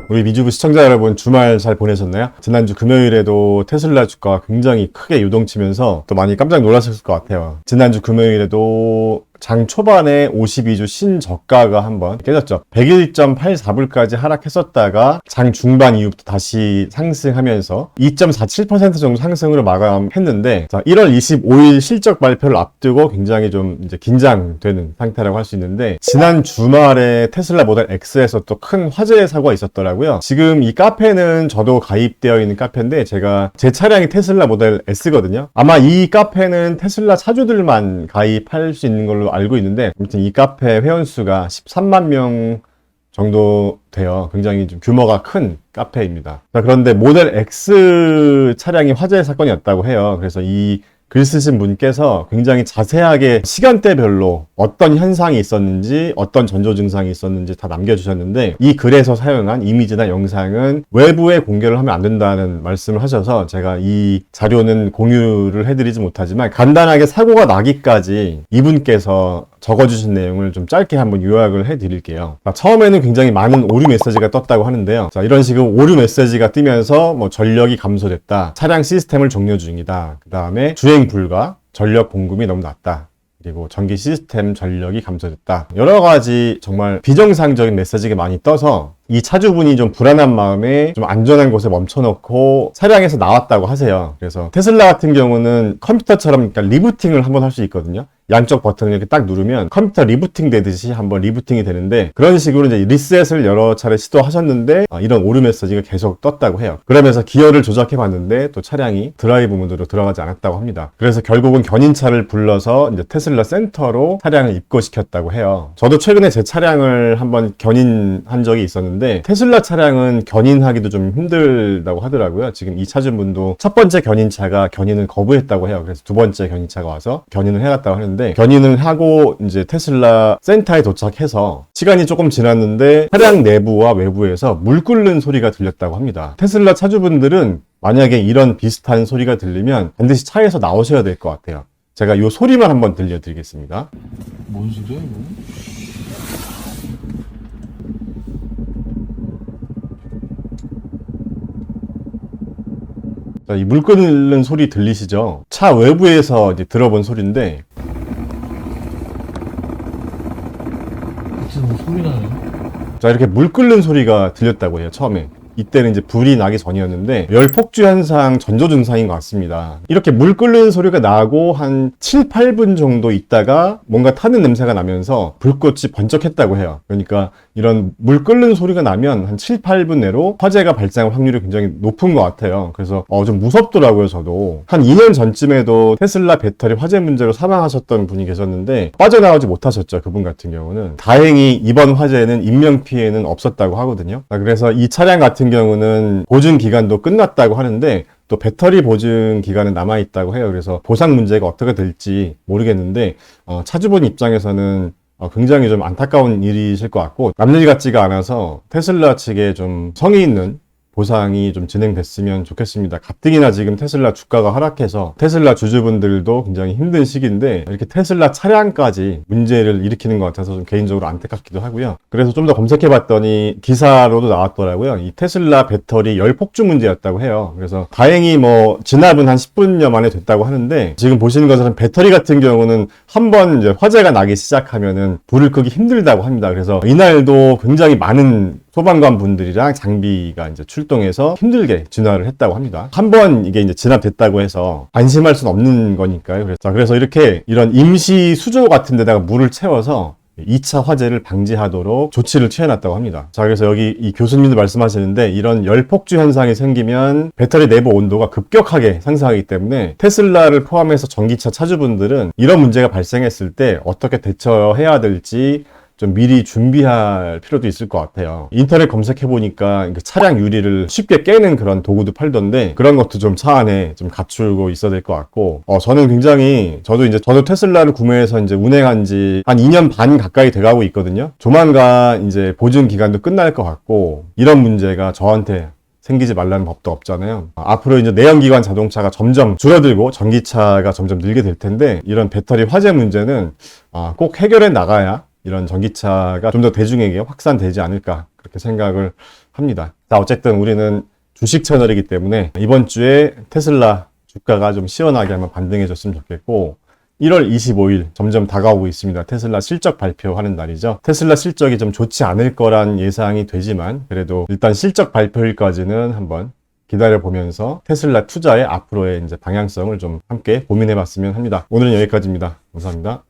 우리 미주부 시청자 여러분, 주말 잘 보내셨나요? 지난주 금요일에도 테슬라 주가가 굉장히 크게 유동치면서 또 많이 깜짝 놀라셨을 것 같아요. 지난주 금요일에도 장 초반에 52주 신저가가 한번 깨졌죠. 101.84불까지 하락했었다가 장 중반 이후부터 다시 상승하면서 2.47% 정도 상승으로 마감했는데, 자, 1월 25일 실적 발표를 앞두고 굉장히 좀 이제 긴장되는 상태라고 할 수 있는데, 지난 주말에 테슬라 모델 X에서 또 큰 화재 사고가 있었더라고요. 지금 이 카페는 저도 가입되어 있는 카페인데, 제 차량이 테슬라 모델 S거든요. 아마 이 카페는 테슬라 차주들만 가입할 수 있는 걸로 알고 있는데, 아무튼 이 카페 회원수가 13만 명 정도 돼요. 굉장히 좀 규모가 큰 카페입니다. 자, 그런데 모델 X 차량이 화재 사건이었다고 해요. 그래서 이 글 쓰신 분께서 굉장히 자세하게 시간대별로 어떤 현상이 있었는지, 어떤 전조 증상이 있었는지 다 남겨주셨는데, 이 글에서 사용한 이미지나 영상은 외부에 공개를 하면 안 된다는 말씀을 하셔서 제가 이 자료는 공유를 해드리지 못하지만, 간단하게 사고가 나기까지 이분께서 적어주신 내용을 좀 짧게 한번 요약을 해드릴게요. 처음에는 굉장히 많은 오류 메시지가 떴다고 하는데요. 자, 이런 식으로 오류 메시지가 뜨면서 뭐 전력이 감소됐다, 차량 시스템을 종료 중이다, 그 다음에 주행 불가, 전력 공급이 너무 낮다, 그리고 전기 시스템 전력이 감소됐다, 여러 가지 정말 비정상적인 메시지가 많이 떠서 이 차주분이 좀 불안한 마음에 좀 안전한 곳에 멈춰놓고 차량에서 나왔다고 하세요. 그래서 테슬라 같은 경우는 컴퓨터처럼 그러니까 리부팅을 한번 할 수 있거든요. 양쪽 버튼을 이렇게 딱 누르면 컴퓨터 리부팅 되듯이 한번 리부팅이 되는데, 그런 식으로 이제 리셋을 여러 차례 시도하셨는데 이런 오류 메시지가 계속 떴다고 해요. 그러면서 기어를 조작해 봤는데 또 차량이 드라이브 모드로 들어가지 않았다고 합니다. 그래서 결국은 견인차를 불러서 이제 테슬라 센터로 차량을 입고시켰다고 해요. 저도 최근에 제 차량을 한번 견인한 적이 있었는데, 테슬라 차량은 견인하기도 좀 힘들다고 하더라고요. 지금 이 차주분도 첫 번째 견인차가 견인을 거부했다고 해요. 그래서 두 번째 견인차가 와서 견인을 해갔다고 하는데, 견인을 하고 이제 테슬라 센터에 도착해서 시간이 조금 지났는데 차량 내부와 외부에서 물 끓는 소리가 들렸다고 합니다. 테슬라 차주분들은 만약에 이런 비슷한 소리가 들리면 반드시 차에서 나오셔야 될 것 같아요. 제가 이 소리만 한번 들려드리겠습니다. 뭔 소리야 이거? 자, 이 물 끓는 소리 들리시죠? 차 외부에서 이제 들어본 소리인데, 진짜 뭐 소리 나네. 자, 이렇게 물 끓는 소리가 들렸다고 해요, 처음에. 이때는 이제 불이 나기 전이었는데 열 폭주 현상 전조 증상인 것 같습니다. 이렇게 물 끓는 소리가 나고 한 7, 8분 정도 있다가 뭔가 타는 냄새가 나면서 불꽃이 번쩍했다고 해요. 그러니까 이런 물 끓는 소리가 나면 한 7, 8분 내로 화재가 발생할 확률이 굉장히 높은 것 같아요. 그래서 좀 무섭더라고요, 저도. 한 2년 전쯤에도 테슬라 배터리 화재 문제로 사망하셨던 분이 계셨는데 빠져나오지 못하셨죠, 그분 같은 경우는. 다행히 이번 화재는 인명피해는 없었다고 하거든요. 그래서 이 차량 같은 경우는 보증 기간도 끝났다고 하는데 또 배터리 보증 기간은 남아있다고 해요. 그래서 보상 문제가 어떻게 될지 모르겠는데 차주분 입장에서는 굉장히 좀 안타까운 일이실 것 같고, 남일 같지가 않아서 테슬라 측에 좀 성의 있는 보상이 좀 진행됐으면 좋겠습니다. 가뜩이나 지금 테슬라 주가가 하락해서 테슬라 주주분들도 굉장히 힘든 시기인데 이렇게 테슬라 차량까지 문제를 일으키는 것 같아서 좀 개인적으로 안타깝기도 하고요. 그래서 좀 더 검색해봤더니 기사로도 나왔더라고요. 이 테슬라 배터리 열 폭주 문제였다고 해요. 그래서 다행히 뭐 진압은 한 10분여 만에 됐다고 하는데, 지금 보시는 것처럼 배터리 같은 경우는 한번 이제 화재가 나기 시작하면은 불을 끄기 힘들다고 합니다. 그래서 이날도 굉장히 많은 소방관 분들이랑 장비가 이제 출동해서 힘들게 진화를 했다고 합니다. 한번 이게 이제 진압됐다고 해서 안심할 수는 없는 거니까요. 그래서 이렇게 이런 임시 수조 같은 데다가 물을 채워서 2차 화재를 방지하도록 조치를 취해놨다고 합니다. 자, 그래서 여기 이 교수님도 말씀하시는데, 이런 열폭주 현상이 생기면 배터리 내부 온도가 급격하게 상승하기 때문에 테슬라를 포함해서 전기차 차주분들은 이런 문제가 발생했을 때 어떻게 대처해야 될지 좀 미리 준비할 필요도 있을 것 같아요. 인터넷 검색해보니까 차량 유리를 쉽게 깨는 그런 도구도 팔던데, 그런 것도 좀 차 안에 좀 갖추고 있어야 될 것 같고, 저는 굉장히, 저도 테슬라를 구매해서 이제 운행한 지 한 2년 반 가까이 돼가고 있거든요. 조만간 이제 보증 기간도 끝날 것 같고, 이런 문제가 저한테 생기지 말라는 법도 없잖아요. 앞으로 이제 내연기관 자동차가 점점 줄어들고 전기차가 점점 늘게 될 텐데, 이런 배터리 화재 문제는 꼭 해결해 나가야 이런 전기차가 좀 더 대중에게 확산되지 않을까 그렇게 생각을 합니다. 자, 어쨌든 우리는 주식 채널이기 때문에 이번 주에 테슬라 주가가 좀 시원하게 한번 반등해 줬으면 좋겠고 1월 25일 점점 다가오고 있습니다. 테슬라 실적 발표하는 날이죠. 테슬라 실적이 좀 좋지 않을 거란 예상이 되지만 그래도 일단 실적 발표일까지는 한번 기다려 보면서 테슬라 투자의 앞으로의 이제 방향성을 좀 함께 고민해 봤으면 합니다. 오늘은 여기까지입니다. 감사합니다.